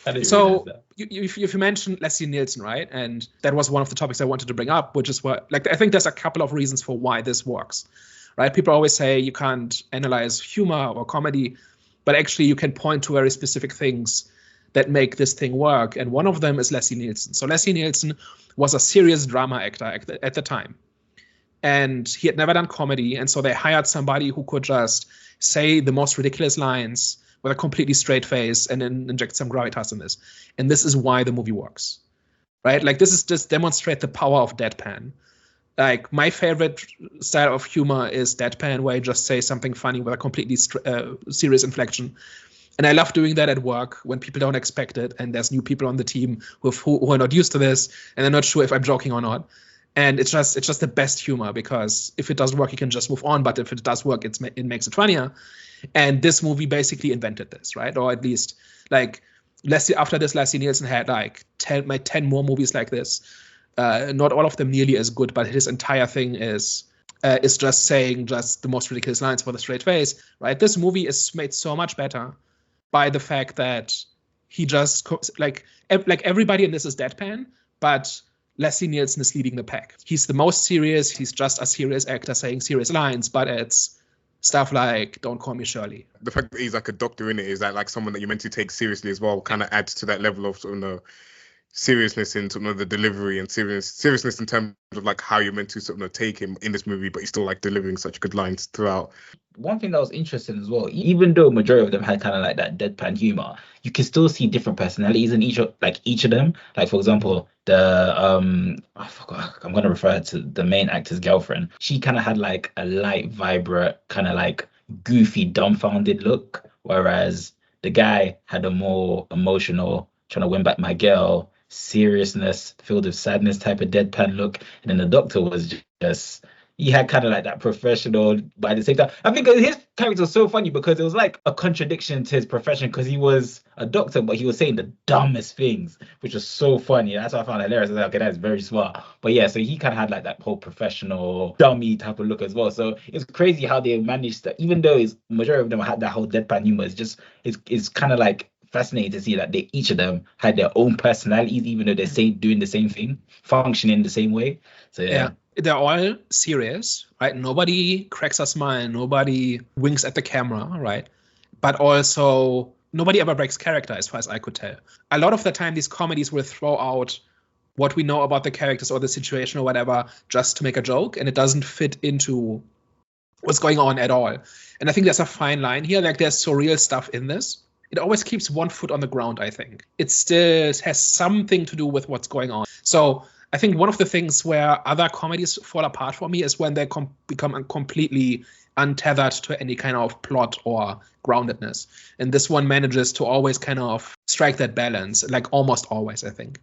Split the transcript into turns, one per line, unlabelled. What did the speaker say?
I didn't realize
So
that.
you mentioned Leslie Nielsen, right? And that was one of the topics I wanted to bring up, which is what, like, I think there's a couple of reasons for why this works, right? People always say you can't analyze humor or comedy, but actually you can point to very specific things that make this thing work. And one of them is Leslie Nielsen. So Leslie Nielsen was a serious drama actor at the time. And he had never done comedy. And so they hired somebody who could just say the most ridiculous lines with a completely straight face and then inject some gravitas in this. And this is why the movie works, right? Like, this is just demonstrate the power of deadpan. Like, my favorite style of humor is deadpan, where you just say something funny with a completely serious inflection. And I love doing that at work when people don't expect it, and there's new people on the team who are not used to this, and they're not sure if I'm joking or not. And it's just the best humor, because if it doesn't work, you can just move on. But if it does work, it makes it funnier. And this movie basically invented this, right? Or at least, like, after this, Leslie Nielsen had like 10 more movies like this. Not all of them nearly as good, but his entire thing is just saying just the most ridiculous lines with a straight face, right? This movie is made so much better by the fact that he just, like everybody in this is deadpan, but Leslie Nielsen is leading the pack. He's the most serious. He's just a serious actor saying serious lines, but it's stuff like "Don't call me Shirley."
The fact that he's like a doctor in it is that like someone that you're meant to take seriously as well, kind of adds to that level of sort of seriousness in sort of the delivery and seriousness in terms of like how you're meant to sort of take him in this movie, but he's still like delivering such good lines throughout.
One thing that was interesting as well, even though majority of them had kind of like that deadpan humor, you can still see different personalities in each of them. Like, for example, the I forgot, I'm gonna refer to the main actor's girlfriend. She kind of had like a light, vibrant, kind of like goofy, dumbfounded look, whereas the guy had a more emotional, trying to win back my girl, seriousness, filled with sadness type of deadpan look. And then the doctor was just, he had kind of like that professional, but at the same time, I think his character was so funny because it was like a contradiction to his profession, because he was a doctor, but he was saying the dumbest things, which was so funny. That's what I found hilarious. I was like, okay, that's very smart. But yeah, so he kind of had like that whole professional, dummy type of look as well. So it's crazy how they managed to, even though majority of them had that whole deadpan humor, it's kind of like fascinating to see that each of them had their own personalities, even though they're doing the same thing, functioning the same way. So yeah.
They're all serious, right? Nobody cracks a smile, nobody winks at the camera, right? But also, nobody ever breaks character, as far as I could tell. A lot of the time, these comedies will throw out what we know about the characters or the situation or whatever just to make a joke, and it doesn't fit into what's going on at all. And I think there's a fine line here. Like, there's surreal stuff in this. It always keeps one foot on the ground, I think. It still has something to do with what's going on. So I think one of the things where other comedies fall apart for me is when they become completely untethered to any kind of plot or groundedness. And this one manages to always kind of strike that balance, like almost always, I think.